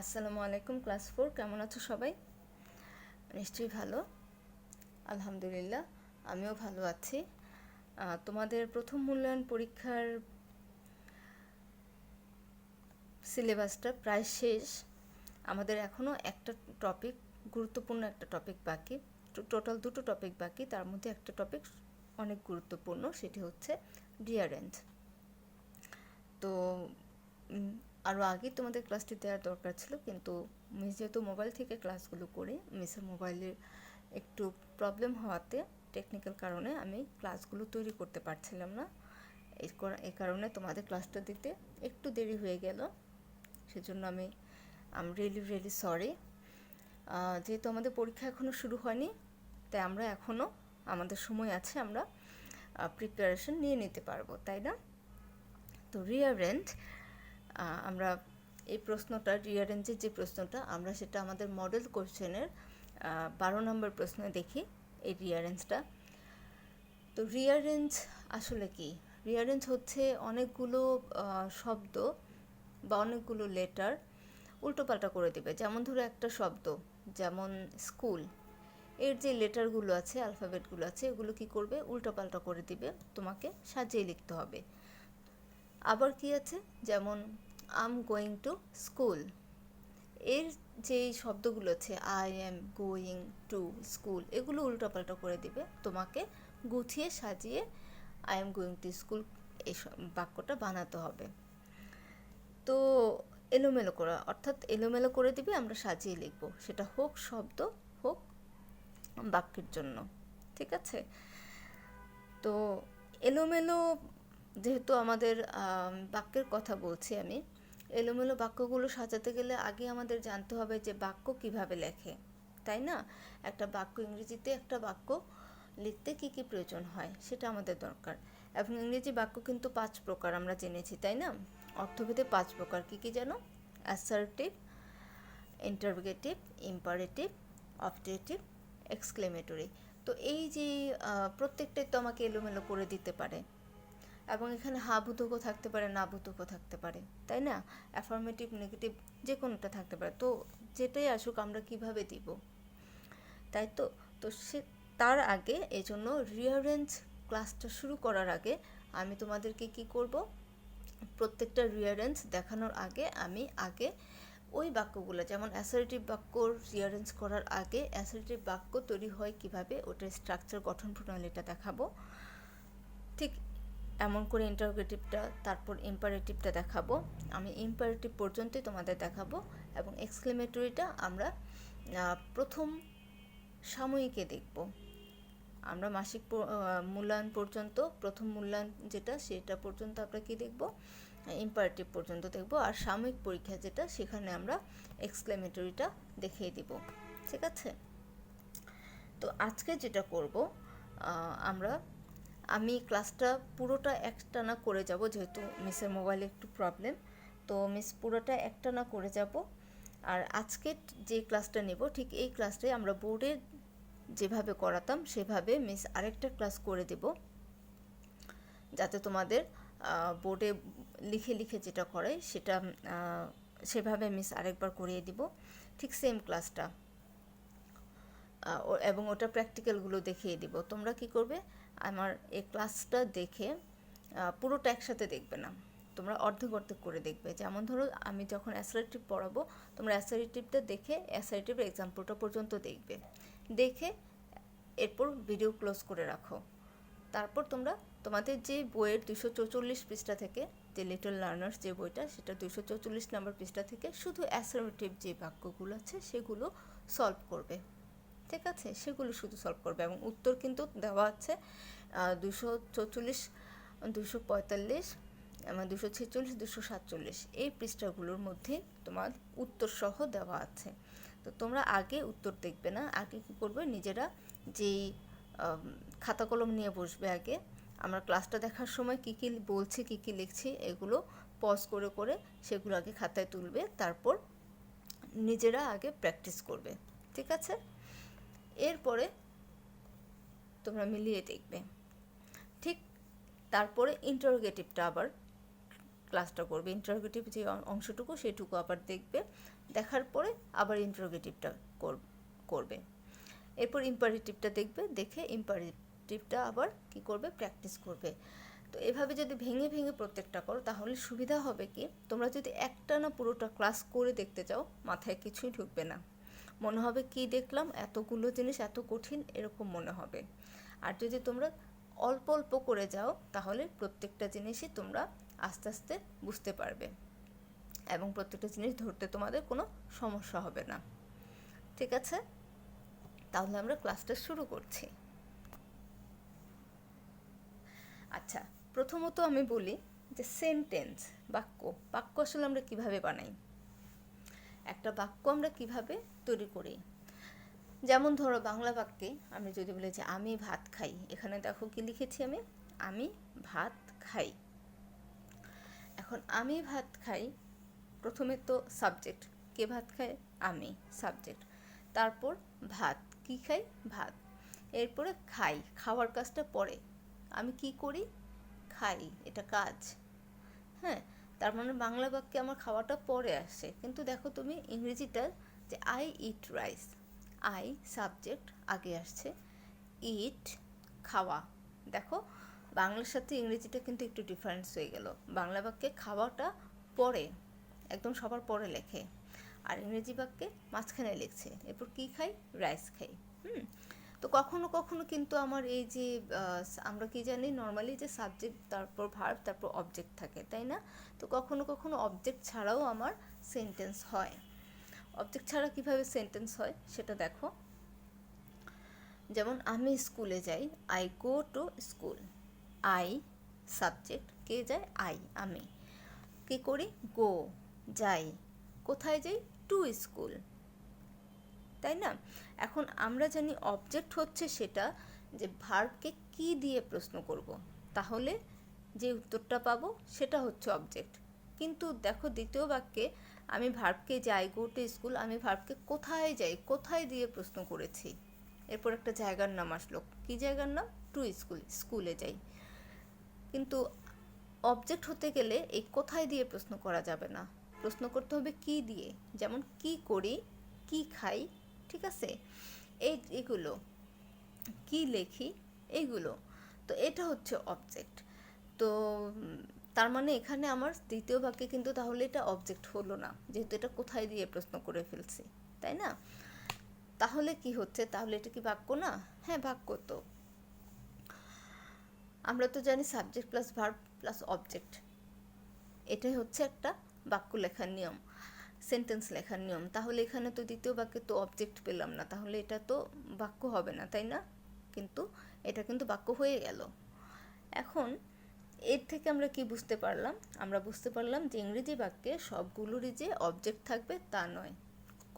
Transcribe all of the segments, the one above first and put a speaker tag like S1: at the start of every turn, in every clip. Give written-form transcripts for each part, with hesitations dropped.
S1: আসসালামু আলাইকুম ক্লাস 4 কেমন আছো সবাই? নিশ্চয়ই ভালো। আলহামদুলিল্লাহ আমিও ভালো আছি। তোমাদের প্রথম মূল্যায়ন পরীক্ষার সিলেবাসটা প্রায় শেষ। আমাদের এখনও একটা টপিক, গুরুত্বপূর্ণ একটা টপিক বাকি। টোটাল দুটো টপিক বাকি, তার মধ্যে একটা টপিক অনেক গুরুত্বপূর্ণ, সেটি হচ্ছে রিয়ারেঞ্জ। তো আরও আগে তোমাদের ক্লাসটি দেওয়ার দরকার ছিল, কিন্তু মিস যেহেতু মোবাইল থেকে ক্লাসগুলো করি, মিসের মোবাইলের একটু প্রবলেম হওয়াতে টেকনিক্যাল কারণে আমি ক্লাসগুলো তৈরি করতে পারছিলাম না। এই কারণে তোমাদের ক্লাসটা দিতে একটু দেরি হয়ে গেল, সেজন্য আম রিয়েলি সরি। যেহেতু আমাদের পরীক্ষা এখনও শুরু হয়নি, তাই আমরা এখনও আমাদের সময় আছে, আমরা প্রিপারেশন নিয়ে নিতে পারবো, তাই না? তো রিয়ারেঞ্জ, আমরা এই প্রশ্নটা, রিয়ারেঞ্জের যে প্রশ্নটা, আমরা সেটা আমাদের মডেল কোশ্চেনের 12 নম্বর প্রশ্নে দেখি এই রিয়ারেঞ্জটা। তো রিয়ারেঞ্জ আসলে কি? রিয়ারেঞ্জ হচ্ছে অনেকগুলো শব্দ বা অনেকগুলো লেটার উল্টোপাল্টা করে দিবে। যেমন ধরো একটা শব্দ, যেমন স্কুল, এর যে লেটারগুলো আছে, অ্যালফাবেটগুলো আছে, এগুলো কি করবে? উল্টোপাল্টা করে দিবে, তোমাকে সাজিয়ে লিখতে হবে। আবার কি আছে, যেমন আম গোয়িং টু স্কুল, এর যে শব্দগুলো আছে I am going to school, এগুলো উল্টোপাল্টা করে দিবে, তোমাকে গুছিয়ে সাজিয়ে I am going to school এই বাক্যটা বানাতে হবে। তো এলোমেলো করা, অর্থাৎ এলোমেলো করে দিবে, আমরা সাজিয়ে লিখব, সেটা হোক শব্দ হোক বাক্যের জন্য, ঠিক আছে? তো এলোমেলো, যেহেতু আমাদের বাক্যের কথা বলছি আমি, এলোমেলো বাক্যগুলো সাজাতে গেলে আগে আমাদের জানতে হবে যে বাক্য কিভাবে লেখে, তাই না? একটা বাক্য, ইংরেজিতে একটা বাক্য লিখতে কি কি প্রয়োজন হয় সেটা আমাদের দরকার। এবং ইংরেজি বাক্য কিন্তু 5 প্রকার আমরা জেনেছি, তাই না? অর্থভেদে 5 প্রকার, কি কি জানো? Assertive, interrogative, imperative, objective, exclamatory. তো এই যে প্রত্যেকটাই তো আমাকে এলোমেলো করে দিতে পারে, এবং এখানে হা বোধকও থাকতে পারে, না বোধকও থাকতে পারে, তাই না? অ্যাফার্মেটিভ, নেগেটিভ, যে কোনোটা থাকতে পারে। তো যেটাই আসুক আমরা কিভাবে দিব, তাই তো? তো তার আগে, এই জন্য রিয়ারেঞ্জ ক্লাসটা শুরু করার আগে আমি তোমাদেরকে কি করব, প্রত্যেকটা রিয়ারেঞ্জ দেখানোর আগে আমি ওই বাক্যগুলো, যেমন অ্যাসার্টিভ বাক্য রিয়ারেঞ্জ করার আগে অ্যাসার্টিভ বাক্য তৈরি হয় কিভাবে, ওটার স্ট্রাকচার, গঠন প্রণালীটা দেখাবো। ঠিক এমন করে ইন্টারোগেটিভটা, তারপর ইম্পারেটিভটা দেখাবো, আমি ইম্পারেটিভ পর্যন্তই তোমাদের দেখাবো। এবং এক্সক্লেমেটরিটা আমরা প্রথম সাময়িকে দেখব। আমরা মাসিক মূল্যায়ন পর্যন্ত, প্রথম মূল্যায়ন যেটা, সেটা পর্যন্ত আমরা কি দেখব? ইম্পারেটিভ পর্যন্ত দেখব। আর সাময়িক পরীক্ষা যেটা, সেখানে আমরা এক্সক্লেমেটরিটা দেখিয়ে দিব, ঠিক আছে? তো আজকে যেটা করব, আমি ক্লাসটা পুরোটা একটানা করে যাব, যেহেতু মিসের মোবাইলে একটু প্রবলেম, তো মিস পুরোটা একটানা করে যাব। আর আজকে যে ক্লাসটা নেব, ঠিক এই ক্লাসটাই আমরা বোর্ডে যেভাবে করাতাম সেভাবে মিস আরেকটা ক্লাস করে দেব, যাতে তোমাদের বোর্ডে লিখে লিখে যেটা করে সেটা সেভাবে মিস আরেকবার করিয়ে দিব, ঠিক সেম ক্লাসটা, এবং ওটা প্র্যাকটিক্যালগুলো দেখিয়ে দিব। তোমরা কি করবে, আমার এই ক্লাসটা দেখে পুরোটা একসাথে দেখবে না, তোমরা অর্ধেক অর্ধেক করে দেখবে। যেমন ধরো আমি যখন অ্যাসার্টিভ পড়াবো, তোমরা অ্যাসার্টিভটা দেখে অ্যাসার্টিভের এক্সাম্পলটা পর্যন্ত দেখবে, দেখে এরপর ভিডিও ক্লোজ করে রাখো। তারপর তোমরা তোমাদের যে বইয়ের 244 পৃষ্ঠা থেকে, যে লিটল লার্নার্স যে বইটা, সেটা 244 নম্বর পৃষ্ঠা থেকে শুধু অ্যাসার্টিভ যে বাক্যগুলো আছে সেগুলো সলভ করবে, ঠিক আছে? সেগুলো শুধু সলভ করবে, এবং উত্তর কিন্তু দেওয়া আছে 244, 245 এবং 246, 247 এই পৃষ্ঠাগুলোর মধ্যে তোমার উত্তর সহ দেওয়া আছে। তো তোমরা আগে উত্তর দেখবে না, আগে কী করবে, নিজেরা যেই খাতা কলম নিয়ে বসবে, আগে আমরা ক্লাসটা দেখার সময় কী কী বলছি, কী কী লিখছি, এগুলো পজ করে করে সেগুলো আগে খাতায় তুলবে, তারপর নিজেরা আগে প্র্যাকটিস করবে, ঠিক আছে? এরপরে তোমরা মিলিয়ে দেখবে। ঠিক তারপরে ইন্টারোগেটিভটা আবার ক্লাসটা করবে। ইন্টারোগেটিভ যে অংশটুকু সেটুকু আবার দেখবে, দেখার পরে আবার ইন্টারোগেটিভটা করবে। এরপর ইম্পারেটিভটা দেখবে, দেখে ইম্পারেটিভটা আবার কি করবে, প্র্যাকটিস করবে। তো এভাবে যদি ভেঙে ভেঙে প্রত্যেকটা করো তাহলে সুবিধা হবে কি, তোমরা যদি একটা না পুরোটা ক্লাস করে দেখতে চাও মাথায় কিছুই ঢুকবে না, মনে হবে কি দেখলাম, এতগুলো জিনিস এত কঠিন এরকম মনে হবে। আর যদি তোমরা অল্প অল্প করে যাও তাহলে প্রত্যেকটা জিনিসই তোমরা আস্তে আস্তে বুঝতে পারবে এবং প্রত্যেকটা জিনিস ধরতে তোমাদের কোনো সমস্যা হবে না। ঠিক আছে, তাহলে আমরা ক্লাসটা শুরু করছি। আচ্ছা, প্রথমত আমি বলি যে সেন্টেন্স, বাক্য আসলে আমরা কিভাবে বানাই, একটা বাক্য আমরা কিভাবে তৈরি করি। যেমন ধরো বাংলা বাক্যে আমি যদি বলি যে আমি ভাত খাই, এখানে দেখো কি লিখেছি, আমি ভাত খাই। এখন আমি ভাত খাই, প্রথমে তো সাবজেক্ট, কে ভাত খায়, আমি, সাবজেক্ট। তারপর ভাত, কি খাই, ভাত। এরপরে খাই, খাওয়ার কাজটা পরে, আমি কি করি, খাই, এটা কাজ। হ্যাঁ, তার মানে বাংলা বাক্যে আমার খাওয়াটা পরে আসে, কিন্তু দেখো তুমি ইংরেজিটা যে I eat rice, I subject আগে আসছে, ইট খাওয়া। দেখো বাংলার সাথে ইংরেজিটা কিন্তু একটু ডিফারেন্স হয়ে গেল, বাংলা বাক্যে খাওয়াটা পরে, একদম সবার পরে লেখে, আর ইংরেজি বাক্যে মাঝখানে লিখছে। এরপর কি খাই, রাইস খাই। তো কখনো কখনো কিন্তু আমার এই যে আমরা কি জানি নর্মালি যে সাবজেক্ট তারপর ভার্ব তারপর অবজেক্ট থাকে, তাই না? তো কখনো কখনো অবজেক্ট ছাড়াও আমার সেন্টেন্স হয়। অবজেক্ট ছাড়া কিভাবে সেন্টেন্স হয় সেটা দেখো। যেমন আমি স্কুলে যাই, I go to school, I subject, কে যায়, আমি। কি করি, গো যাই, কোথায় যাই, টু স্কুল, তাই না? এখন আমরা জানি অবজেক্ট হচ্ছে সেটা যে ভার্বকে কি দিয়ে প্রশ্ন করব, তাহলে যে উত্তরটা পাবো সেটা হচ্ছে অবজেক্ট। কিন্তু দেখো দ্বিতীয় বাক্যে আমি ভার্বকে যাই, গো টু স্কুল, আমি ভার্বকে কোথায় যাই, কোথায় দিয়ে প্রশ্ন করেছি। এরপর একটা জায়গার নাম আসলো, কি জায়গার নাম, টু স্কুল, স্কুলে যাই। কিন্তু অবজেক্ট হতে গেলে এই কোথায় দিয়ে প্রশ্ন করা যাবে না, প্রশ্ন করতে হবে কি দিয়ে। যেমন কি করি, কি খাই, ঠিক আছে, এগুলো কি লেখি, এইগুলো। তো এটা হচ্ছে অবজেক্ট। তো তার মানে এখানে আমার দ্বিতীয় বাক্যে কিন্তু তাহলে এটা অবজেক্ট হলো না, যেহেতু এটা কোথায় দিয়ে প্রশ্ন করে ফেলছি, তাই না? তাহলে কি হচ্ছে, তাহলে এটা কি বাক্য না? হ্যাঁ, বাক্য। তো আমরা তো জানি subject plus verb plus object, এটাই হচ্ছে একটা বাক্য লেখার নিয়ম, সেন্টেন্স লেখার নিয়ম। তাহলে এখানে তো দ্বিতীয় বাক্যে তো অবজেক্ট পেলাম না, তাহলে এটা তো বাক্য হবে না, তাই না? কিন্তু এটা কিন্তু বাক্য হয়ে গেল। এখন এর থেকে আমরা কি বুঝতে পারলাম, আমরা বুঝতে পারলাম যে ইংরেজি বাক্যে সবগুলোরই যে অবজেক্ট থাকবে তা নয়,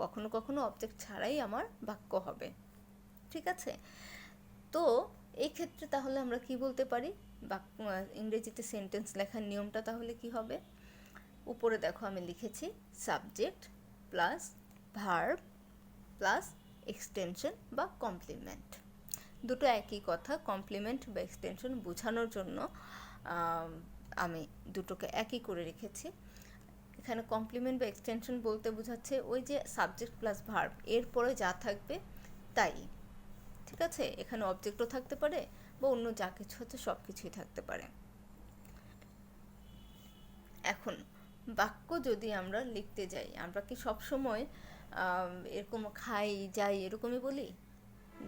S1: কখনো কখনো অবজেক্ট ছাড়াই আমার বাক্য হবে। ঠিক আছে, তো এই ক্ষেত্রে তাহলে আমরা কি বলতে পারি, বাক্য ইংরেজিতে সেন্টেন্স লেখার নিয়মটা তাহলে কি হবে। উপরে দেখো আমি লিখেছি subject plus verb plus extension বা কমপ্লিমেন্ট। দুটো একই কথা, কমপ্লিমেন্ট বা এক্সটেনশন বোঝানোর জন্য আমি দুটোকে একই করে রেখেছি। এখানে কমপ্লিমেন্ট বা এক্সটেনশন বলতে বোঝাচ্ছে ওই যে সাবজেক্ট প্লাস ভার্ব, এরপরে যা থাকবে তাই। ঠিক আছে, এখানে অবজেক্টও থাকতে পারে বা অন্য যা কিছু হচ্ছে সব কিছুই থাকতে পারে। এখন বাক্য যদি আমরা লিখতে যাই, আমরা কি সবসময় এরকম খাই যাই এরকমই বলি?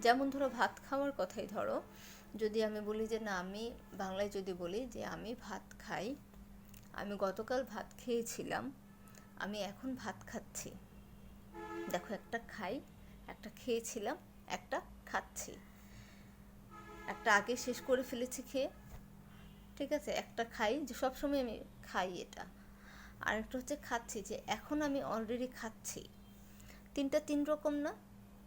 S1: যেমন ধরো ভাত খাওয়ার কথাই ধরো, যদি আমি বলি যে না, আমি বাংলায় যদি বলি যে আমি ভাত খাই, আমি গতকাল ভাত খেয়েছিলাম, আমি এখন ভাত খাচ্ছি। দেখো, একটা খাই, একটা খেয়েছিলাম, একটা খাচ্ছি, একটা আগে শেষ করে ফেলেছি খেয়ে, ঠিক আছে, একটা খাই যে সবসময় আমি খাই এটা, আর একটা হচ্ছে খাচ্ছি যে এখন আমি অলরেডি খাচ্ছি। তিনটা তিন রকম না?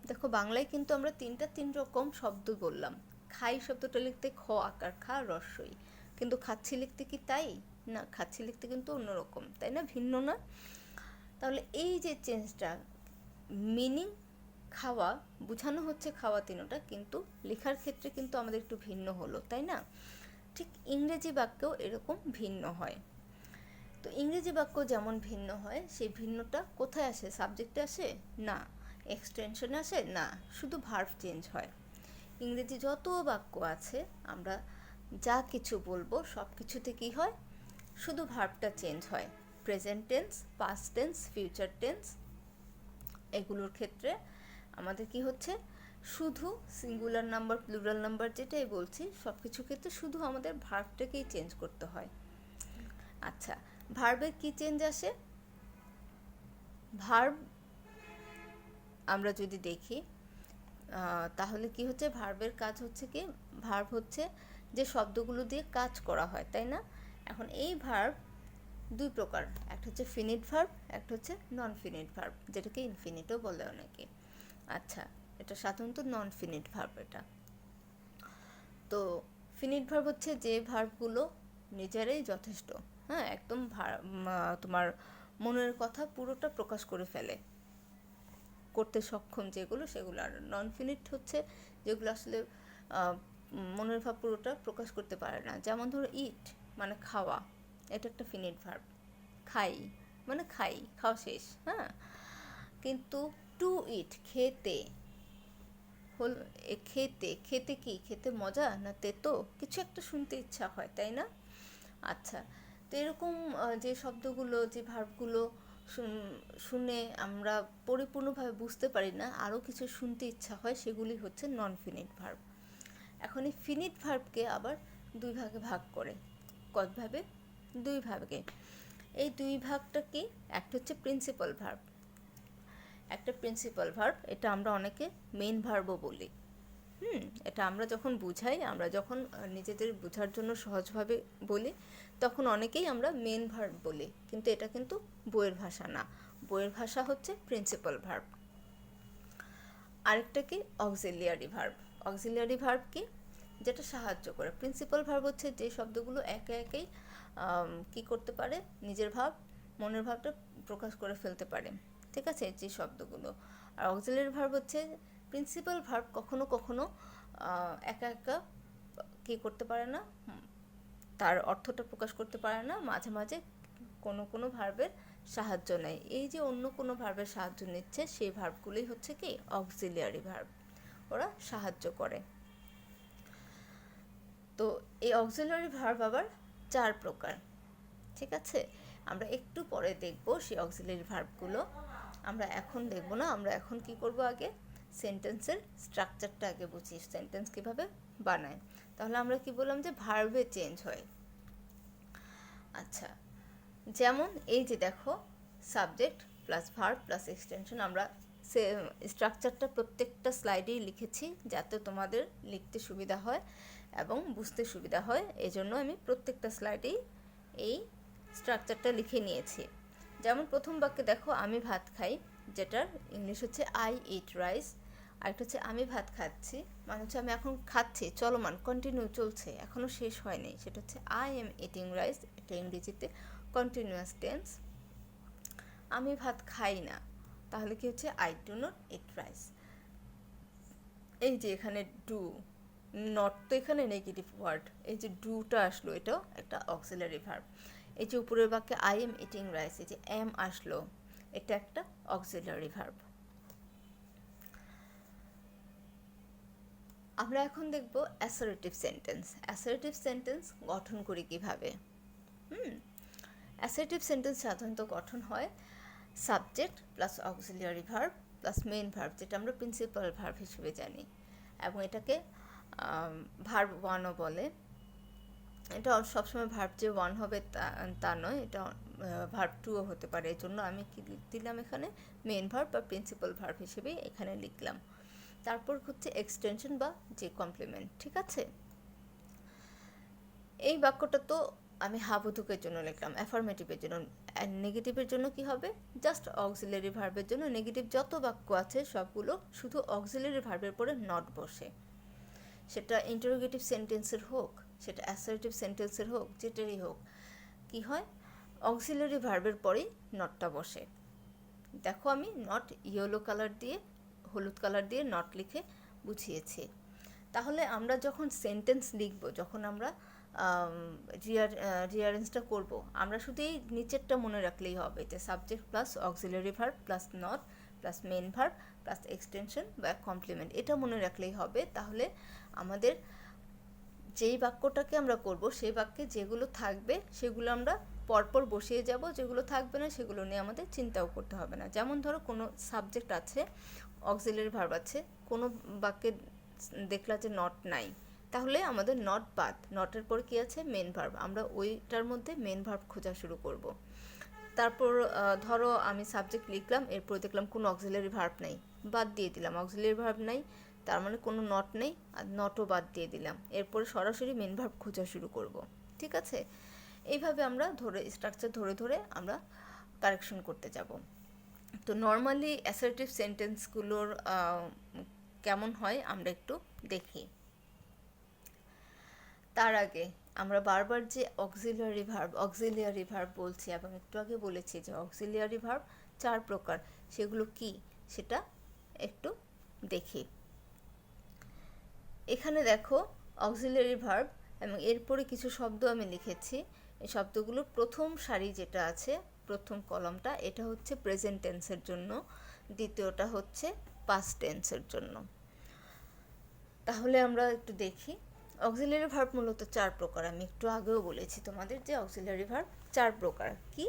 S1: দেখো বাংলায় কিন্তু আমরা তিনটা তিন রকম শব্দ বললাম। খাই শব্দটা লিখতে খ আকার খা রস্বই, কিন্তু খাচ্ছি লিখতে কি তাই না? খাচ্ছি লিখতে কিন্তু অন্যরকম, তাই না? ভিন্ন না? তাহলে এই যে চেঞ্জটা, মিনিং খাওয়া বোঝানো হচ্ছে খাওয়া তিনটা, কিন্তু লেখার ক্ষেত্রে কিন্তু আমাদের একটু ভিন্ন হলো, তাই না? ঠিক ইংরেজি বাক্যেও এরকম ভিন্ন হয়। তো ইংরেজি বাক্য যেমন ভিন্ন হয়, সেই ভিন্নটা কোথায় আসে? সাবজেক্টে আসে না, এক্সটেনশনে আসে না, শুধু ভার্ব চেঞ্জ হয়। ইংরেজি যত বাক্য আছে আমরা যা কিছু বলবো সব কিছুতে কী হয়? শুধু ভার্বটা চেঞ্জ হয়। Present tense, past tense, future tense, এগুলোর ক্ষেত্রে আমাদের কি হচ্ছে? শুধু সিঙ্গুলার নাম্বার, প্লুরাল নাম্বার যেটাই বলছি, সব কিছুর ক্ষেত্রে শুধু আমাদের ভার্বটাকেই চেঞ্জ করতে হয়। আচ্ছা, ভার্বের কি চেঞ্জ আসে? ভার্ব আমরা যদি দেখি তাহলে কি হচ্ছে? ভার্বের কাজ হচ্ছে কি? ভার্ব হচ্ছে যে শব্দগুলো দিয়ে কাজ করা হয়, তাই না? এখন এই ভার্ব দুই প্রকার, একটা হচ্ছে ফিনিট ভার্ব, একটা হচ্ছে নন ফিনিট ভার্ব, যেটাকে ইনফিনিটও বলে অনেকে। আচ্ছা, এটা সাধারণত নন ফিনিট ভার্ব। এটা তো ফিনিট ভার্ব হচ্ছে যে ভার্বগুলো নিজেরাই যথেষ্ট, হ্যাঁ, একদম তোমার মনের কথা পুরোটা প্রকাশ করে ফেলে, করতে সক্ষম যেগুলো, সেগুলো। আর নন ফিনিট হচ্ছে যেগুলো আসলে মনের ভাব পুরোটা প্রকাশ করতে পারে না। যেমন ধরো ইট মানে খাওয়া, এটা একটা ফিনিট ভার্ব। খাই মানে খাই, খাওয়া শেষ, হ্যাঁ। কিন্তু টু ইট খেতে হল, খেতে, খেতে কি? খেতে মজা না তেতো, কিছু একটা শুনতে ইচ্ছা হয়, তাই না? আচ্ছা, তো এরকম যে শব্দগুলো, যে ভার্বগুলো শুনে আমরা পরিপূর্ণভাবে বুঝতে পারি না, আরও কিছু শুনতে ইচ্ছা হয়, সেগুলি হচ্ছে নন ফিনিট ভার্ব। এখন এই ফিনিট ভার্বকে আবার দুই ভাগে ভাগ করে। কতভাবে? দুই ভাগে। এই দুই ভাগটা কি? একটা হচ্ছে প্রিন্সিপাল ভার্ব, একটা প্রিন্সিপাল ভার্ব, এটা আমরা অনেকে মেইন ভার্বও বলি। এটা আমরা যখন বুঝাই, আমরা যখন নিজেদের বোঝার জন্য সহজভাবে বলি, তখন অনেকেই আমরা মেন ভার্ব বলি, কিন্তু এটা কিন্তু বইয়ের ভাষা না। বইয়ের ভাষা হচ্ছে প্রিন্সিপাল ভার্ব। আরেকটা কি? Auxiliary verb. অক্সিলিয়ারি ভার্ব কি? যেটা সাহায্য করে। প্রিন্সিপাল ভার্ব হচ্ছে যে শব্দগুলো একে একেই কি করতে পারে? নিজের ভাব, মনের ভাবটা প্রকাশ করে ফেলতে পারে, ঠিক আছে, যে শব্দগুলো। আর অক্সিলিয়ারি ভার্ব হচ্ছে প্রিন্সিপাল ভার্ব কখনো কখনো একা একা কী করতে পারে না, তার অর্থটা প্রকাশ করতে পারে না, মাঝে মাঝে কোনো কোনো ভার্বের সাহায্য নেয়। এই যে অন্য কোনো ভার্বের সাহায্য নিচ্ছে, সেই ভার্বগুলি হচ্ছে কি? অক্সিলিয়ারি ভার্ব, ওরা সাহায্য করে। তো এই অক্সিলিয়ারি ভার্ব আবার 4 প্রকার, ঠিক আছে। আমরা একটু পরে দেখব সেই অক্সিলিয়ারি ভার্বগুলো, আমরা এখন দেখব না। আমরা এখন কি করব? আগে সেন্টেন্সের স্ট্রাকচারটা আগে বুঝি, সেন্টেন্স কিভাবে বানায়। তাহলে আমরা কি বললাম? যে ভার্বে চেঞ্জ হয়। আচ্ছা, যেমন এই যে দেখো, subject plus verb plus extension, আমরা স্ট্রাকচারটা প্রত্যেকটা স্লাইডেই লিখেছি, যাতে তোমাদের লিখতে সুবিধা হয় এবং বুঝতে সুবিধা হয়। এই জন্য আমি প্রত্যেকটা স্লাইডেই এই স্ট্রাকচারটা লিখে নিয়েছি। যেমন প্রথম বাক্যে দেখো, আমি ভাত খাই, যেটার ইংলিশ হচ্ছে আই ইট রাইস। আরেকটা হচ্ছে আমি ভাত খাচ্ছি, মানে হচ্ছে আমি এখন খাচ্ছি, চলমান, কন্টিনিউ চলছে, এখনও শেষ হয়নি, সেটা হচ্ছে আই এম ইটিং রাইস, এটা ইংরেজিতে কন্টিনিউয়াস টেন্স। আমি ভাত খাই না, তাহলে কি হচ্ছে? I do not eat rice. এই যে এখানে ডু, নট তো এখানে নেগেটিভ ওয়ার্ড, এই যে ডুটা আসলো, এটাও একটা অক্সিলারি ভার্ব। এই যে উপরের বাক্যে আই এম ইটিং রাইস, এই যে এম আসলো, এটা একটা অক্সিলারি ভার্ব। আমরা এখন দেখব অ্যাসার্টিভ সেন্টেন্স। অ্যাসার্টিভ সেন্টেন্স গঠন করি কিভাবে? অ্যাসার্টিভ সেন্টেন্স সাধারণত গঠন হয় subject plus auxiliary verb plus main verb, যেটা আমরা প্রিন্সিপাল ভার্ব হিসেবে জানি, এবং এটাকে ভার্ব ওয়ানও বলে। এটা সবসময় ভার্ব যে ওয়ান হবে তা নয়, এটা ভার্ব টুও হতে পারে। এই জন্য আমি কি দিলাম এখানে? মেইন ভার্ব বা প্রিন্সিপাল ভার্ব হিসেবে এখানে লিখলাম। তারপর হচ্ছে এক্সটেনশন বা যে কমপ্লিমেন্ট, ঠিক আছে। এই বাক্যটা তো আমি হাবোধকের জন্য লিখলাম, অ্যাফার্মেটিভের জন্য। নেগেটিভের জন্য কি হবে? জাস্ট অক্সিলারি ভার্বের জন্য নেগেটিভ যত বাক্য আছে সবগুলো শুধু অক্সিলারি ভার্বের পরে নট বসে, সেটা ইন্টারোগেটিভ সেন্টেন্সের হোক, সেটা অ্যাসার্টিভ সেন্টেন্সের হোক, যেটারই হোক, কি হয়? অক্সিলারি ভার্বের পরেই নটটা বসে। দেখো, আমি নট ইয়েলো কালার দিয়ে, হলুদ কালার দিয়ে নট লিখে বুঝিয়েছি। তাহলে আমরা যখন সেন্টেন্স লিখব, যখন আমরা রিয়ারেঞ্জটা করব, আমরা শুধু এই নিচেরটা মনে রাখলেই হবে যে subject plus auxiliary verb plus not plus main verb plus extension বা কমপ্লিমেন্ট, এটা মনে রাখলেই হবে। তাহলে আমাদের যেই বাক্যটাকে আমরা করব সেই বাক্যে যেগুলো থাকবে সেগুলো আমরা পরপর বসিয়ে যাব, যেগুলো থাকবে না সেগুলো নিয়ে আমাদের চিন্তাও করতে হবে না। যেমন ধরো কোনো সাবজেক্ট আছে, অক্সিলারি ভার্ব আছে, কোনো বাক্যে দেখলা যে নট নাই, তাহলে আমাদের নট বাদ, নটের পর কি আছে মেন ভার্ব, আমরা ওইটার মধ্যে মেন ভার্ব খোঁজা শুরু করব। তারপর ধরো আমি সাবজেক্ট লিখলাম, এরপর দেখলাম কোনো অক্সিলারি ভার্ব নেই, বাদ দিয়ে দিলাম, অক্সিলারি ভার্ব নাই তার মানে কোনো নট নেই, আর নটও বাদ দিয়ে দিলাম, এরপরে সরাসরি মেন ভার্ব খোঁজা শুরু করব। ঠিক আছে, এইভাবে আমরা স্ট্রাকচার ধরে ধরে আমরা কারেকশন করতে যাব। তো নর্মালি অ্যাসার্টিভ সেন্টেন্সগুলোর কেমন হয় আমরা একটু দেখি। তার আগে আমরা বারবার যে অক্সিলিয়ারি ভার্ব বলছি এবং একটু আগে বলেছি যে অক্সিলিয়ারি ভার্ব 4 প্রকার, সেগুলো কি সেটা একটু দেখি। এখানে দেখো অক্সিলিয়ারি ভার্ব এবং এরপরে কিছু শব্দ আমি লিখেছি। এই শব্দগুলোর প্রথম সারি যেটা আছে, প্রথম কলামটা, এটা হচ্ছে প্রেজেন্ট টেন্সের জন্য, দ্বিতীয়টা হচ্ছে পাস্ট টেন্সের জন্য। তাহলে আমরা একটু দেখি। অক্সিলারি ভার্ব মূলত 4 প্রকার, আমি একটু আগেও বলেছি তোমাদের যে অক্সিলারি ভার্ব 4 প্রকার। কি?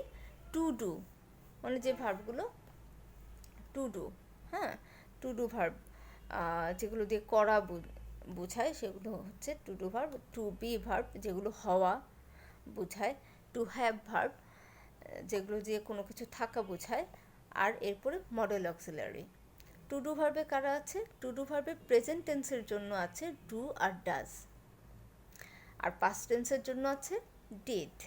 S1: টু ডু, মানে যে ভার্বগুলো টু ডু, হ্যাঁ, টু ডু ভার্ব, যেগুলো দিয়ে করা বুঝায় সেগুলো হচ্ছে to do verb. To be verb, যেগুলো হওয়া বুঝায়। টু হ্যাভ ভার্ব, যেগুলো দিয়ে কোনো কিছু থাকা বোঝায়। আর এরপরে মডেল অক্সিলারি। টু ডু ভার্বে কারা আছে? টু ডু ভার্বে প্রেজেন্ট টেন্সের জন্য আছে ডু আর ডাজ, আর পাস্ট টেন্সের জন্য আছে ডিড।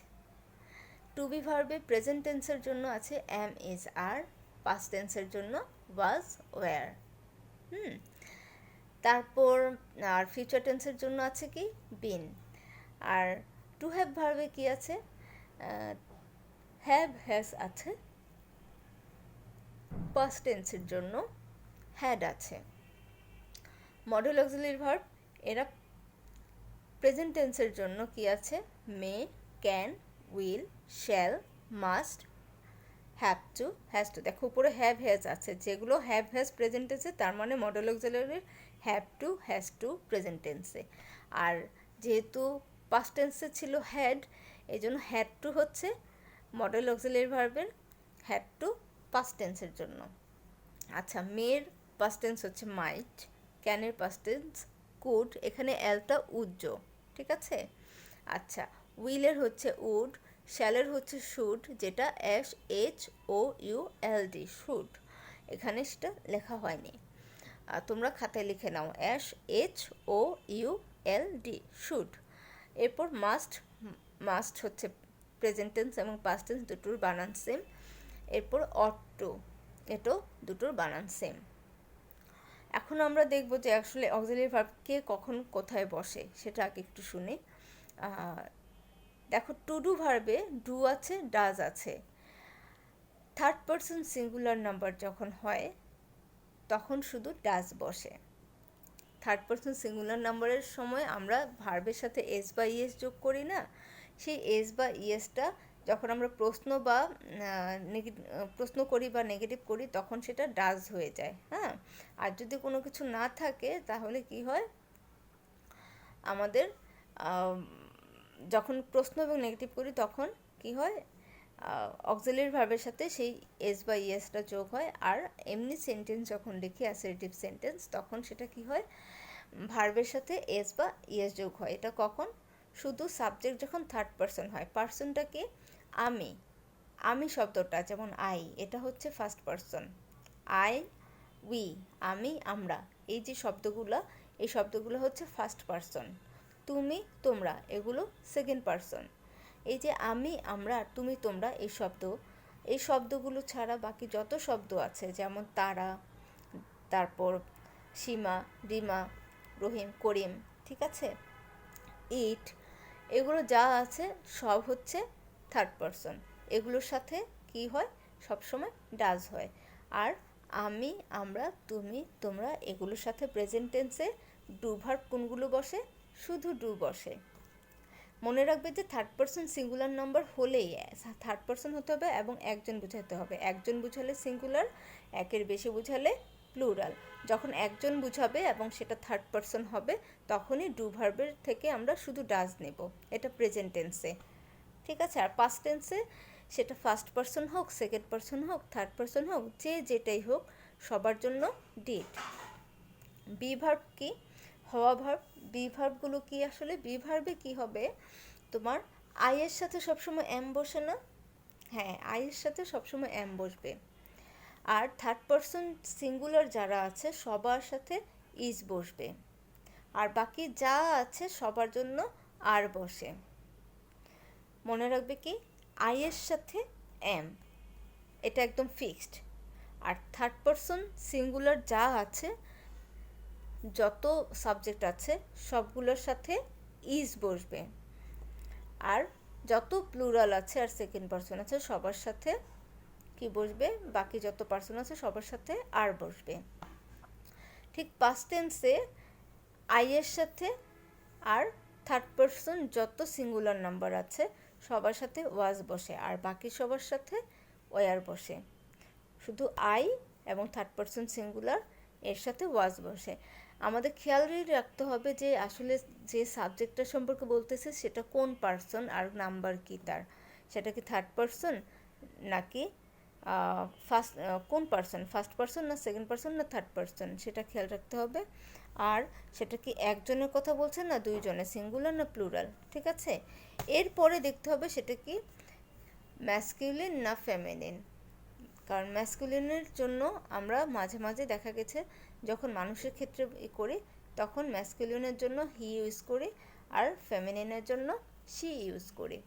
S1: টু বি ভার্বে প্রেজেন্ট টেন্সের জন্য আছে এম, ইজ, আর, পাস্ট টেন্সের জন্য ওয়াজ, ওয়্যার। তারপর আর ফিউচার টেন্সের জন্য আছে কি বিন। আর টু হ্যাভ ভার্বে কি আছে? হ্যাভ, হ্যাজ আছে। পাস্ট টেন্সের জন্য হ্যাড আছে। মডেল অক্সিলারি ভার্ব, এরা প্রেজেন্ট টেন্সের জন্য কি আছে? May, can, will, shall, must, have to, has to. দেখো উপরে হ্যাভ, হ্যাজ আছে, যেগুলো হ্যাভ, হ্যাজ প্রেজেন্ট টেন্সে, তার মানে মডেল অক্সিলারির have to, has to present টেন্সে। আর যেহেতু পাস্ট টেন্সে ছিল হ্যাড, এই জন্য হ্যাড টু হচ্ছে মডেল অক্সিলারি ভার্বের হ্যাড টু পাস্ট টেন্সের জন্য। আচ্ছা, মের পাস্ট টেন্স হচ্ছে মাইট, ক্যানের পাস্ট টেন্স কুড, এখানে এলটা উজ্জ, ঠিক আছে। আচ্ছা, উইলের হচ্ছে উড, শ্যালের হচ্ছে শুড, যেটা S H O U L D, should, এখানে সেটা লেখা হয়নি, তোমরা খাতায় লিখে নাও, S H O U L D, should. এরপর মাস্ট, মাস্ট হচ্ছে প্রেজেন্ট টেন্স এবং পাস্ট টেন্স দুটোর বানান সেম। এরপর অট টু, এটাও দুটোর বানান সেম। এখন আমরা দেখব যে আসলে অক্সিলারি ভার্ব কে কখন কোথায় বসে, সেটা আগে একটু শুনি। দেখো, টু ডু ভার্বে ডু আছে, ডাজ আছে। থার্ড পারসন সিঙ্গুলার নাম্বার যখন হয় তখন শুধু ডাজ বসে। থার্ড পারসন সিঙ্গুলার নাম্বারের সময় আমরা ভার্বের সাথে এস বা ইএস যোগ করি না, সেই এস বা ইএসটা যখন আমরা প্রশ্ন করি বা নেগেটিভ করি তখন সেটা ডাজ হয়ে যায়, হ্যাঁ। আর যদি কোনো কিছু না থাকে তাহলে কি হয়, আমাদের যখন প্রশ্ন এবং নেগেটিভ করি তখন কি হয়, অক্সিলারি ভার্বের সাথে সেই এস বা ইএসটা যোগ হয়। আর এমনি সেন্টেন্স যখন লিখি অ্যাসার্টিভ সেন্টেন্স, তখন সেটা কি হয়, ভার্বের সাথে এস বা ইএস যোগ হয়। এটা কখন? শুধু সাবজেক্ট যখন থার্ড পারসন হয়। পারসনটা কি? আমি, আমি শব্দটা, যেমন আই, এটা হচ্ছে ফার্স্ট পারসন। আই, উই, আমি, আমরা, এই যে শব্দগুলো, এই শব্দগুলো হচ্ছে ফার্স্ট পারসন। তুমি, তোমরা, এগুলো সেকেন্ড পারসন। এই যে আমি, আমরা, তুমি, তোমরা, এই শব্দগুলো ছাড়া বাকি যত শব্দ আছে, যেমন তারা, তারপর সীমা, রিমা, রহিম, করিম, ঠিক আছে, ইট, এগুলো যা আছে সব হচ্ছে থার্ড পারসন। এগুলোর সাথে কি হয়, সবসময় ডাজ হয়। আর আমি, আমরা, তুমি, তোমরা, এগুলোর সাথে প্রেজেন্ট টেন্সে ডু ভার্ব কোনগুলো বসে? শুধু ডু বসে। মনে রাখবে যে থার্ড পারসন সিঙ্গুলার নাম্বার হলেই থার্ড পারসন হতে হবে এবং একজন বোঝাতে হবে। একজন বুঝালে সিঙ্গুলার, একের বেশি বুঝালে প্লুরাল। যখন একজন বুঝাবে এবং সেটা থার্ড পারসন হবে তখনই ডু ভার্বের থেকে আমরা শুধু ডাজ নেব, এটা প্রেজেন্ট টেন্সে। ঠিক আছে? আর পাস্ট টেন্সে সেটা ফার্স্ট পারসন হোক, সেকেন্ড পারসন হোক, থার্ড পারসন হোক, যে যেটাই হোক সবার জন্য ডিড। বি ভার্ব কি? হওয়া ভার্ব। বি ভার্বগুলো কি আসলে? বি ভার্বে কি হবে, তোমার আইয়ের সাথে সবসময় এম বসে না? হ্যাঁ, আইয়ের সাথে সবসময় এম বসবে। আর থার্ড পারসন সিঙ্গুলার যারা আছে সবার সাথে ইজ বসবে। আর বাকি যা আছে সবার জন্য আর বসে। মনে রাখবে কি, আইয়ের সাথে এম, এটা একদম ফিক্সড। আর থার্ড পারসন সিঙ্গুলার যা আছে, যত সাবজেক্ট আছে সবগুলোর সাথে ইজ বসবে। আর যত প্লুরাল আছে আর সেকেন্ড পারসন আছে সবার সাথে কি বসবে? বাকি যত পারসন আছে সবার সাথে আর বসবে। ঠিক পাস্ট টেন্সে আইয়ের সাথে আর থার্ড পারসন যত সিঙ্গুলার নাম্বার আছে সবার সাথে ওয়াজ বসে, আর বাকি সবার সাথে ওয়ার বসে। শুধু আই এবং থার্ড পারসন সিঙ্গুলার এর সাথে ওয়াজ বসে। আমাদের খেয়াল রাখতে হবে যে আসলে যে সাবজেক্টটার সম্পর্কে বলতেছে সেটা কোন পারসন আর নাম্বার কি তার, সেটা কি থার্ড পারসন নাকি ফার্স্ট, কোন পারসন, ফার্স্ট পারসন না সেকেন্ড পারসন না থার্ড পারসন, সেটা খেয়াল রাখতে হবে। আর সেটা কি একজনের কথা বলছে না দুইজনের, সিঙ্গুলার না প্লুরাল। ঠিক আছে? এরপরে দেখতে হবে সেটা কি ম্যাসকিউলিন না ফেমিনিন। কারণ ম্যাসকুলিনের জন্য আমরা মাঝে মাঝে দেখা গেছে যখন মানুষের ক্ষেত্রে করি তখন ম্যাসকুলিনের জন্য হি ইউজ করি আর ফেমিনিনের জন্য শি ইউজ করি।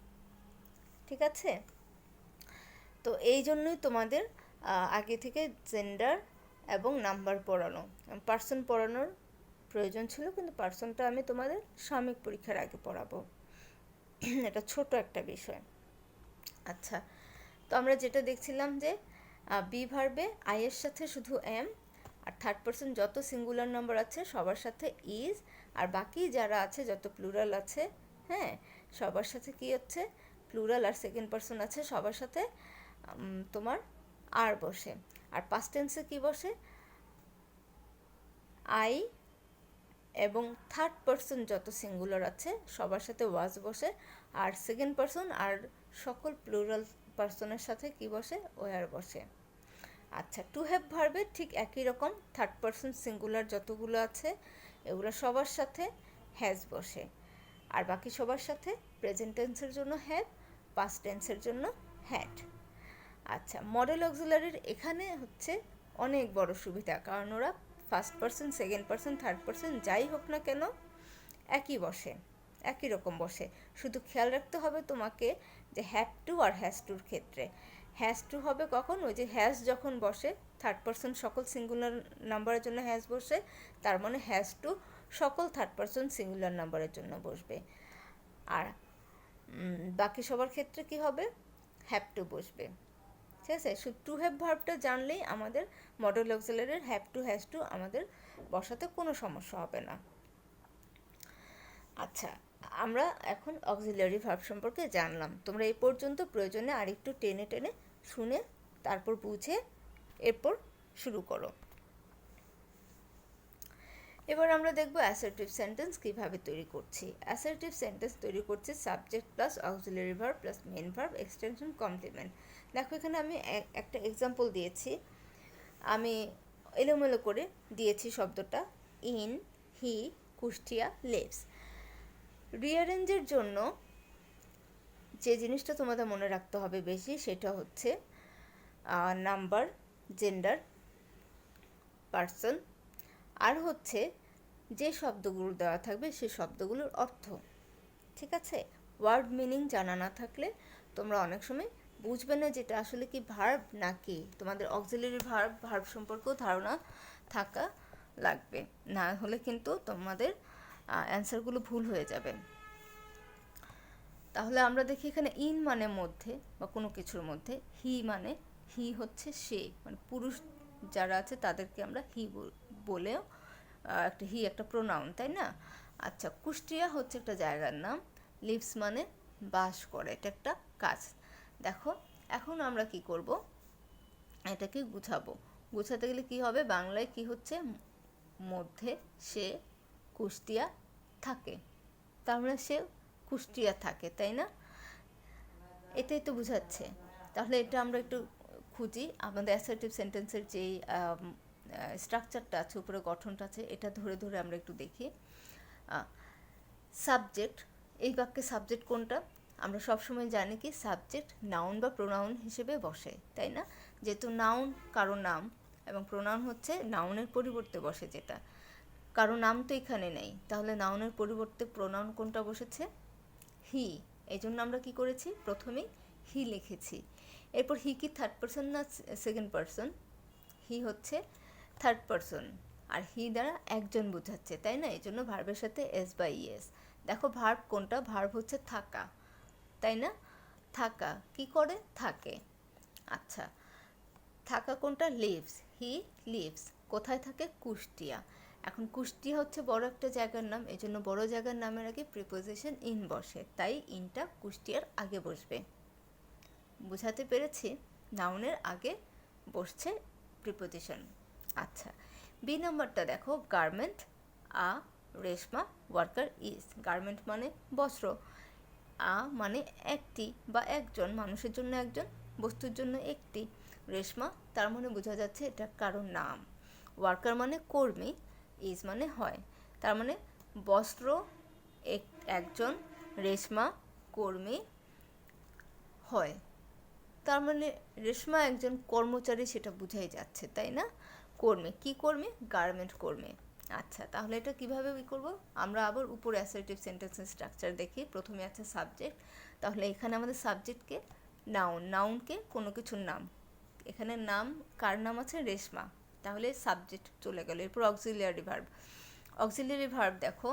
S1: ঠিক আছে? তো এই জন্যই তোমাদের আগে থেকে জেন্ডার এবং নাম্বার পড়ানো, পার্সন পড়ানোর প্রয়োজন ছিল, কিন্তু পার্সনটা আমি তোমাদের সাময়িক পরীক্ষার আগে পড়াবো। এটা ছোট একটা বিষয়। আচ্ছা, তো আমরা যেটা দেখছিলাম যে বি ভার্বে আইয়ের সাথে শুধু এম, আর থার্ড পারসন যত সিঙ্গুলার নাম্বার আছে সবার সাথে ইজ, আর বাকি যারা আছে যত প্লুরাল আছে, হ্যাঁ, সবার সাথে কি হচ্ছে প্লুরাল আর সেকেন্ড পারসন আছে সবার সাথে তোমার আর বসে। আর পাস্ট টেন্সে কি বসে? আই এবং থার্ড পারসন যত সিঙ্গুলার আছে সবার সাথে ওয়াজ বসে, আর সেকেন্ড পারসন আর সকল প্লুরাল পারসনের সাথে কি বসে? ওয়ার বসে। আচ্ছা, টু হ্যাভ ভার্বে ঠিক একই রকম, থার্ড পারসন সিঙ্গুলার যতগুলো আছে এগুলো সবার সাথে হ্যাজ বসে, আর বাকি সবার সাথে প্রেজেন্ট টেন্সের জন্য হ্যাভ, পাস্ট টেন্সের জন্য হ্যাড। আচ্ছা, মডেল অক্সিলারির এখানে হচ্ছে অনেক বড় সুবিধা, কারণ ওরা first person, second person, third person যাই হোক না কেন একই বসে, একই রকম বসে। শুধু খেয়াল রাখতে হবে তোমাকে যে হ্যাভ টু আর হ্যাজ টুর ক্ষেত্রে হ্যাজ টু হবে কখন? ওই যে হ্যাজ যখন বসে, থার্ড পারসন সকল সিঙ্গুলার নাম্বারের জন্য হ্যাজ বসে, তার মানে হ্যাজ টু সকল থার্ড পারসন সিঙ্গুলার নাম্বারের জন্য বসবে। আর বাকি সবার ক্ষেত্রে কি হবে? হ্যাভ টু বসবে। ঠিক আছে? শুধু টু হ্যাভ ভার্বটা জানলেই আমাদের মডেল অক্সিলারির হ্যাভ টু হ্যাজ টু আমাদের বসাতে কোনো সমস্যা হবে না। আচ্ছা, আমরা এখন অক্সিলারি ভার্ব সম্পর্কে জানলাম। তোমরা এই পর্যন্ত প্রয়োজনে আরেকটু টেনে টেনে শুনে তারপর বুঝে এরপর শুরু করো। এবার আমরা দেখব অ্যাসার্টিভ সেন্টেন্স কীভাবে তৈরি করছি। অ্যাসার্টিভ সেন্টেন্স তৈরি করছি subject plus auxiliary verb plus main verb extension complement. দেখো এখানে আমি একটা এক্সাম্পল দিয়েছি, আমি এলোমেলো করে দিয়েছি শব্দটা ইন, হি, কুষ্টিয়া, লিভস। রিঅ্যারেঞ্জের জন্য যে জিনিসটা তোমাদের মনে রাখতে হবে বেশি সেটা হচ্ছে নাম্বার, জেন্ডার, পার্সন, আর হচ্ছে যে শব্দগুলো দেওয়া থাকবে সেই শব্দগুলোর অর্থ। ঠিক আছে? ওয়ার্ড মিনিং জানা না থাকলে তোমরা অনেক সময় বুঝবে না যেটা আসলে কি ভার্ব নাকি। তোমাদের অক্সিলারি ভার্ব সম্পর্কেও ধারণা থাকা লাগবে, না হলে কিন্তু তোমাদের অ্যান্সারগুলো ভুল হয়ে যাবে। তাহলে আমরা দেখি এখানে ইন মানে মধ্যে বা কোনো কিছুর মধ্যে, হি মানে হি হচ্ছে সে, মানে পুরুষ যারা আছে তাদেরকে আমরা হি বলেও একটা হি একটা প্রোনাউন, তাই না? আচ্ছা, কুষ্টিয়া হচ্ছে একটা জায়গার নাম, লিভস মানে বাস করে, এটা একটা কাজ। দেখো এখন আমরা কি করব, এটাকে গুছাবো। গুছাতে গেলে কি হবে, বাংলায় কি হচ্ছে, মধ্যে সে কুষ্টিয়া থাকে, তার মানে সে কুষ্টিয়া থাকে, তাই না? এটাই তো বুঝাচ্ছে। তাহলে এটা আমরা একটু খুঁজি, আমাদের অ্যাসার্টিভ সেন্টেন্সের যেই স্ট্রাকচারটা আছে, উপরে গঠনটা আছে, এটা ধরে ধরে আমরা একটু দেখি। সাবজেক্ট, এই বাক্যে সাবজেক্ট কোনটা? আমরা সবসময় জানি কি সাবজেক্ট নাউন বা প্রোনাউন হিসেবে বসে, তাই না? যেহেতু নাউন কারো নাম এবং প্রোনাউন হচ্ছে নাউনের পরিবর্তে বসে, যেটা কারো নাম তো এখানে নেই, তাহলে নাউনের পরিবর্তে প্রোনাউন কোনটা বসেছে? হি। এই জন্য আমরা কি করেছি, প্রথমেই হি লিখেছি। এরপর হি কি থার্ড পারসন না সেকেন্ড পারসন? হি হচ্ছে থার্ড পারসন, আর হি দ্বারা একজন বোঝাচ্ছে, তাই না? এই জন্য ভার্বের সাথে এস বা ইএস। দেখো ভার্ব কোনটা, ভার্ব হচ্ছে থাকা, তাই না? থাকা, কি করে, থাকে। আচ্ছা, থাকা কোনটা? Lives, he lives. কোথায় থাকে? কুষ্টিয়া। এখন কুষ্টিয়া হচ্ছে বড় একটা জায়গার নাম, এই জন্য বড় জায়গার নামের আগে প্রিপোজিশন ইন বসে, তাই ইনটা কুষ্টিয়ার আগে বসবে। বুঝাতে পেরেছি? নাউনের আগে বসছে প্রিপোজিশন। আচ্ছা, বি নাম্বারটা দেখো, garment a Reshma worker is. Garment মানে বস্ত্র, আ মানে একটি বা একজন, মানুষের জন্য একজন, বস্তুর জন্য একটি। রেশমা তার মানে বোঝা যাচ্ছে এটা কারোর নাম। ওয়ার্কার মানে কর্মী, ইজ মানে হয়, তার মানে বস্ত্র একজন, রেশমা কর্মী হয়, তার মানে রেশমা একজন কর্মচারী, সেটা বোঝাই যাচ্ছে, তাই না? কর্মী, কি কর্মী? গার্মেন্ট কর্মী। আচ্ছা, তাহলে এটা কিভাবে করব? আমরা আবার উপরে অ্যাসার্টিভ সেন্টেন্সের স্ট্রাকচার দেখি। প্রথমে আছে সাবজেক্ট, তাহলে এখানে আমাদের সাবজেক্টকে নাউন, নাউনকে কোনো কিছুর নাম, এখানে নাম কার নাম আছে? রেশমা, তাহলে সাবজেক্ট চলে গেল। এরপর অক্সিলিয়ারি ভার্ব। অক্সিলিয়ারি ভার্ব দেখো,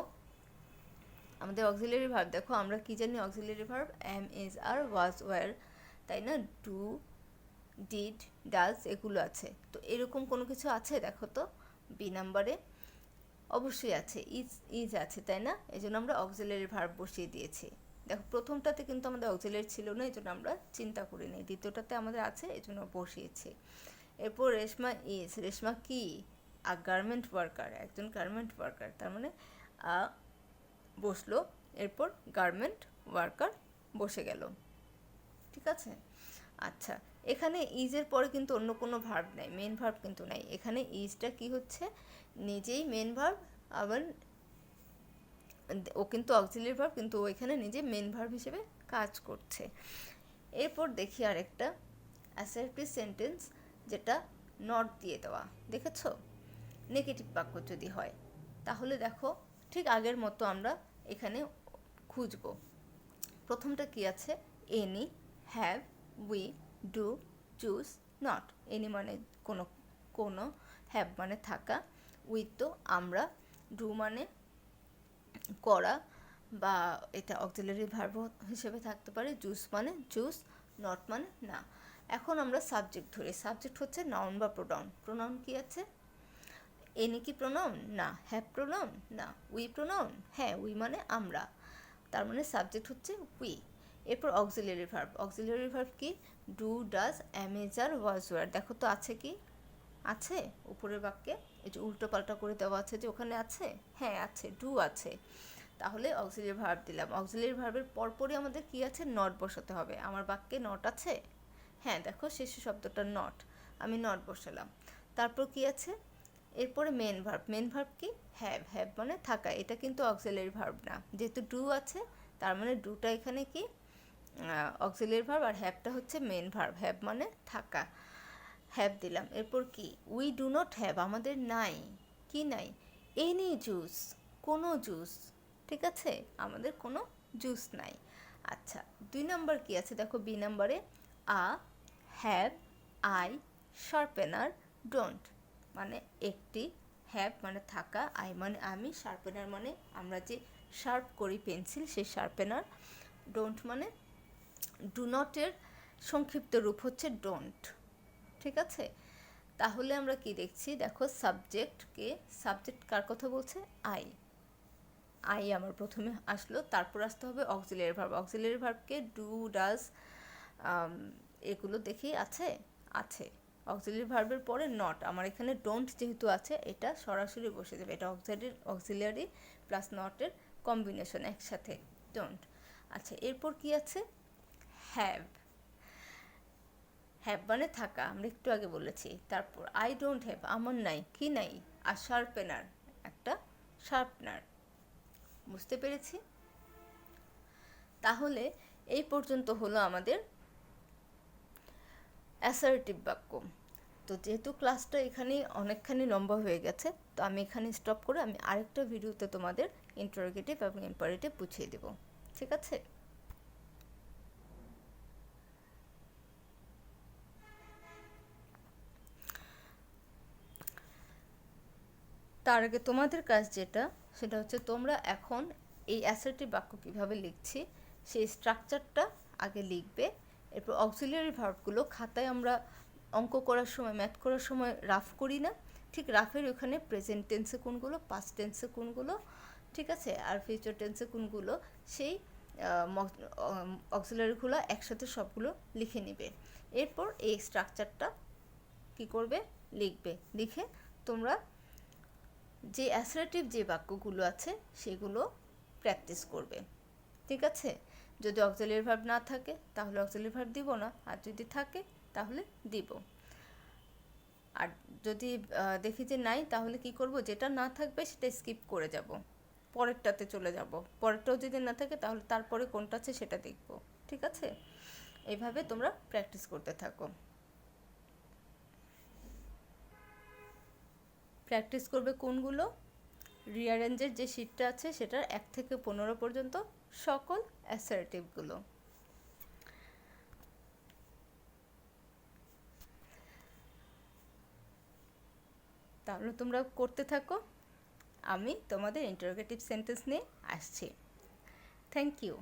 S1: আমাদের অক্সিলিয়ারি ভার্ব দেখো, আমরা কি জানি auxiliary verb? Am, is, are, was, were, তাই না? ডু, ডিড, ডাজ, এগুলো আছে। তো এরকম কোনো কিছু আছে দেখো তো বি নাম্বারে? অবশ্যই আছে, ইজ, ইজ আছে, তাই না? এই জন্য আমরা অক্সিলিয়ারি ভার্ব বসিয়ে দিয়েছি। দেখো প্রথমটাতে কিন্তু আমাদের অক্সিলিয়ারি ছিল না, এই জন্য আমরা চিন্তা করিনি। দ্বিতীয়টাতে আমাদের আছে, এই জন্য বসিয়েছি। এরপর রেশমা ইজ, রেশমা কি? আ গার্মেন্ট ওয়ার্কার, একজন গার্মেন্ট ওয়ার্কার, তার মানে আ বসলো, এরপর গার্মেন্ট ওয়ার্কার বসে গেল, ঠিক আছে? আচ্ছা, এখানে ইজের পরে কিন্তু অন্য কোনো ভার্ব নাই, মেন ভার্ব কিন্তু নাই। এখানে ইজটা কি হচ্ছে, নিজেই মেন ভার্ব, আবার ও কিন্তু অক্সিলিয়ারি ভার্ব, কিন্তু ও এখানে নিজে মেন ভার্ব হিসেবে কাজ করছে। এরপর দেখি আরেকটা অ্যাসার্টিভ সেন্টেন্স, যেটা নট দিয়ে দেওয়া, দেখেছো? নেগেটিভ বাক্য যদি হয়, তাহলে দেখো ঠিক আগের মতো আমরা এখানে খুঁজব। প্রথমটা কি আছে? Any, have, we, do, choose, not. Any মানে কোনো কোনো, হ্যাভ মানে থাকা, উই তো আমরা, ডু মানে করা, বা এটা অক্সিলারি ভার্ব হিসেবে থাকতে পারে, জুস মানে জুস, নট মানে না। এখন আমরা সাবজেক্ট ধরি। সাবজেক্ট হচ্ছে নাউন বা প্রোনাউন। প্রোনাউন কি আছে? এনি কি প্রোনাউন? না। Have pronoun? না। We pronoun? হ্যাঁ, উই মানে আমরা, তার মানে সাবজেক্ট হচ্ছে উই। এরপর অক্সিলারি ভার্ব। অক্সিলারি ভার্ব কি? Do, does, am, is, are, was, were. দেখো তো আছে কি? আছে উপরের বাক্যে, এই যে উল্টো পাল্টা করে দেওয়া আছে যে, ওখানে আছে? হ্যাঁ আছে, ডু আছে। তাহলে অক্সিলারি ভার্ব দিলাম। অক্সিলারি ভার্বের পরপরই আমাদের কি আছে? নট বসাতে হবে। আমার বাক্যে নট আছে? হ্যাঁ, দেখো শেষে শব্দটা নট, আমি নট বসালাম। তারপর কি আছে? এরপরে মেন ভার্ব। মেন ভার্ব কি? হ্যাভ। হ্যাভ মানে থাকা, এটা কিন্তু অক্সিলারি ভার্ব না, যেহেতু ডু আছে, তার মানে ডুটা এখানে কি অক্সিলারি ভার্ব, আর হ্যাভটা হচ্ছে মেন ভার্ব। হ্যাভ মানে থাকা, হ্যাভ দিলাম। এরপর কি? উই ডু নট হ্যাভ, আমাদের নাই। কি নাই? এনি জুস, কোনো জুস, ঠিক আছে? আমাদের কোনো জুস নাই। আচ্ছা, 2 নাম্বার কি আছে দেখো, বি নাম্বারে? আ, হ্যাভ, আই, শার্পেনার, ডোন্ট। মানে একটি, হ্যাভ মানে থাকা, আই মানে আমি, শার্পেনার মানে আমরা যে শার্প করি পেন্সিল, সেই শার্পেনার, ডোন্ট মানে ডু নটের সংক্ষিপ্ত রূপ হচ্ছে ডোন্ট, ঠিক আছে? তাহলে আমরা কি দেখছি দেখো, সাবজেক্টকে, সাবজেক্ট কার কথা বলছে? আই, আই আমার প্রথমে আসলো, তারপর আসতে হবে অক্সিলিয়ারি ভার্ব। অক্সিলিয়ারি ভার্বকে ডু, ডাজ, এগুলো দেখি আছে। অক্সিলিয়ারি ভার্বের পরে নট, আমার এখানে ডোন্ট যেহেতু আছে এটা সরাসরি বসে যাবে, এটা অক্সিলিয়ারি প্লাস নটের কম্বিনেশন একসাথে, ডোন্ট। আচ্ছা, এরপর কি আছে? হ্যাভ। হ্যাভ মানে থাকা, আমরা একটু আগে বলেছি। তারপর আই ডোন্ট হ্যাভ, আমার নাই, কি নাই? আর শার্পেনার, একটা শার্পনার। বুঝতে পেরেছি? তাহলে এই পর্যন্ত হলো আমাদের অ্যাসার্টিভ বাক্য। তো যেহেতু ক্লাসটা এখানে অনেকখানি লম্বা হয়ে গেছে, তো আমি এখানে স্টপ করে আমি আরেকটা ভিডিওতে তোমাদের ইন্টারোগেটিভ এবং ইম্পারেটিভ বুঝিয়ে দেব। ঠিক আছে? তার আগে তোমাদের কাজ যেটা, সেটা হচ্ছে তোমরা এখন এই অ্যাসার্টিভ বাক্য কীভাবে লিখছি সেই স্ট্রাকচারটা আগে লিখবে। এরপর অক্সিলিয়ারি ভার্বগুলো খাতায় আমরা অঙ্ক করার সময়, ম্যাথ করার সময় রাফ করি না, ঠিক রাফের ওখানে প্রেজেন্ট টেন্সে কোনগুলো, পাস্ট টেন্সে কোনগুলো, ঠিক আছে, আর ফিউচার টেন্সে কোনগুলো, সেই অক্সিলিয়ারিগুলো একসাথে সবগুলো লিখে নিবে। এরপর এই স্ট্রাকচারটা কি করবে? লিখবে। লিখে তোমরা যে অ্যাসার্টিভ যে বাক্যগুলো আছে সেগুলো প্র্যাকটিস করবে। ঠিক আছে? যদি অক্সিলিয়ারি ভার্ব না থাকে তাহলে অক্সিলিয়ারি ভার্ব দিব না, আর যদি থাকে তাহলে দিব। আর যদি দেখি যে নাই, তাহলে কি করব? যেটা না থাকবে সেটা স্কিপ করে যাব, পরেরটাতে চলে যাব। পরেরটাও যদি না থাকে তাহলে তারপরে কোনটা আছে সেটা দেখব। ঠিক আছে? এইভাবে তোমরা প্র্যাকটিস করতে থাকো। প্র্যাকটিস করবে কোনগুলো? রিয়ারেঞ্জের যে শিটটা আছে সেটার 1 থেকে 15 পর্যন্ত সকল অ্যাসার্টিভগুলো। তাহলে তোমরা করতে থাকো, আমি তোমাদের ইন্টারোগেটিভ সেন্টেন্স নিয়ে আসছি। Thank you.